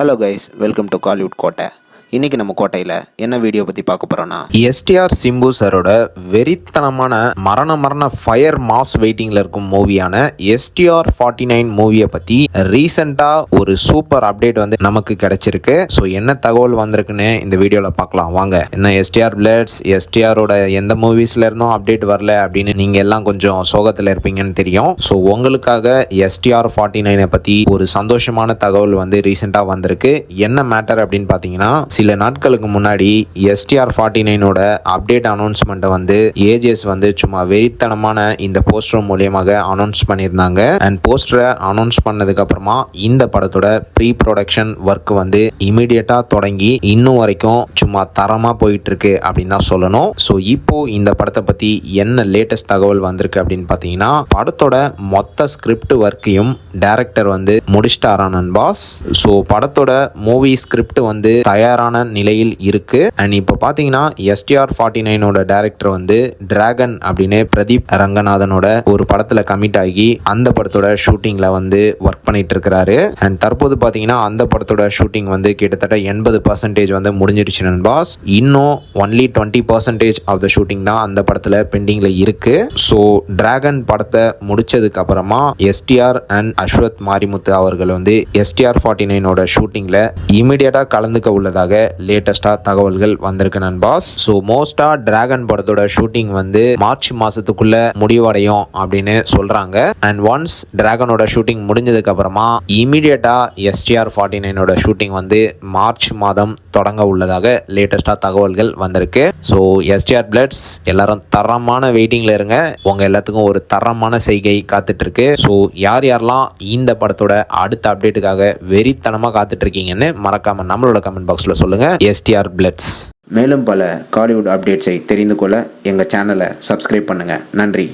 Hello guys, welcome to Kollywood கோட்டை. இன்றைக்கி நம்ம கோட்டையில் என்ன வீடியோ பற்றி பார்க்க போகிறோன்னா, எஸ்டிஆர் சிம்பு சாரோட வெறித்தனமான மரண ஃபயர் மாஸ் வெயிட்டிங்கில் இருக்கும் மூவியான எஸ்டிஆர் 49 மூவியை பற்றி ரீசெண்டாக ஒரு சூப்பர் அப்டேட் வந்து நமக்கு கிடைச்சிருக்கு. ஸோ என்ன தகவல் வந்திருக்குன்னு இந்த வீடியோவில் பார்க்கலாம் வாங்க. என்ன எஸ்டிஆர் பிளட்ஸ், எஸ்டிஆரோட எந்த மூவிஸில் இருந்தும் அப்டேட் வரல அப்படின்னு நீங்கள் எல்லாம் கொஞ்சம் சோகத்தில் இருப்பீங்கன்னு தெரியும். ஸோ உங்களுக்காக எஸ்டிஆர் 49 பற்றி ஒரு சந்தோஷமான தகவல் வந்து ரீசெண்டாக வந்திருக்கு. என்ன மேட்டர் அப்படின்னு பார்த்தீங்கன்னா, சில நாட்களுக்கு முன்னாடி எஸ்டிஆர் 49ஓட அப்டேட் அனௌன்ஸ்மெண்ட்டை வந்து ஏஜிஎஸ் வந்து சும்மா வெறித்தனமான இந்த போஸ்டர் மூலியமாக அனௌன்ஸ் பண்ணியிருந்தாங்க. அண்ட் போஸ்டரை அனௌன்ஸ் பண்ணதுக்கு அப்புறமா இந்த படத்தோட ப்ரீ ப்ரொடக்ஷன் ஒர்க் வந்து இமீடியட்டா தொடங்கி இன்னும் வரைக்கும் சும்மா தரமா போயிட்டு இருக்கு அப்படின்னு தான் சொல்லணும். ஸோ இப்போ இந்த படத்தை பத்தி என்ன லேட்டஸ்ட் தகவல் வந்திருக்கு அப்படின்னு பார்த்தீங்கன்னா, படத்தோட மொத்த ஸ்கிரிப்ட் ஒர்க்கையும் டைரக்டர் வந்து முடிச்சிட்டாரான் பாஸ். ஸோ படத்தோட மூவி ஸ்கிரிப்ட் வந்து தயாரான நிலையில் இருக்கு. அண்ட் இப்போ பார்த்தீங்கன்னா எஸ்டிஆர் 49ஓட டைரக்டர் வந்து டிராகன் அப்படின்னு பிரதீப் ரங்கநாதனோட ஒரு படத்துல கமிட் ஆகி அந்த படத்தோட ஷூட்டிங்ல வந்து ஒர்க் பண்ணிட்டு இருக்கிறாரு. அண்ட் தற்போது பார்த்தீங்கன்னா அந்த படத்தோட ஷூட்டிங் வந்து கிட்டத்தட்ட 80% வந்து முடிஞ்சிடுச்சு நண்பாஸ். இன்னும் ஒன்லி 20% ஆஃப் த ஷூட்டிங் தான் அந்த படத்துல பெண்டிங்ல இருக்கு. ஸோ டிராகன் படத்தை முடிச்சதுக்கு அப்புறமா எஸ்டிஆர் அண்ட் அஸ்வத் மாரிமுத்து அவர்கள் வந்து எஸ்டிஆர் 49ஓட ஷூட்டிங்ல இமீடியட்டா கலந்துக்க உள்ளதாக லேட்டஸ்டா தகவல்கள் வந்திருக்கு நண்பாஸ். ஸோ மோஸ்டா டிராகன் படத்தோட ஷூட்டிங் வந்து மார்ச் மாசத்துக்குள்ள முடிவடையும் அப்படின்னு சொல்றாங்க. அண்ட் ஒன்ஸ் டிராகனோட ஷூட்டிங் முடிஞ்சதுக்கு அப்புறமா இமீடியட்டா எஸ்டிஆர் 49ஓட ஷூட்டிங் வந்து மார்ச் மாதம் தொடங்க உள்ளதாக லேட்டஸ்டா தகவல்கள் வந்திருக்கு. ஸோ எஸ்டிஆர் பிளட்ஸ் எல்லாரும் தரமான வெயிட்டிங்ல இருங்க. உங்க எல்லாத்துக்கும் ஒரு தரமான செய்கை காத்துட்டு இருக்கு. ஸோ யாரெல்லாம் இந்த படத்தோட அடுத்த அப்டேட்டுக்காக வெறித்தனமா காத்துட்டு இருக்கீங்கன்னு மறக்காம நம்மளோட கமெண்ட் பாக்ஸ்ல சொல்லுங்க. எஸ்டிஆர் பிளட்ஸ். மேலும் பல காலிவுட் அப்டேட்ஸை தெரிந்து கொள்ள எங்கள் சேனலை சப்ஸ்கிரைப் பண்ணுங்கள். நன்றி.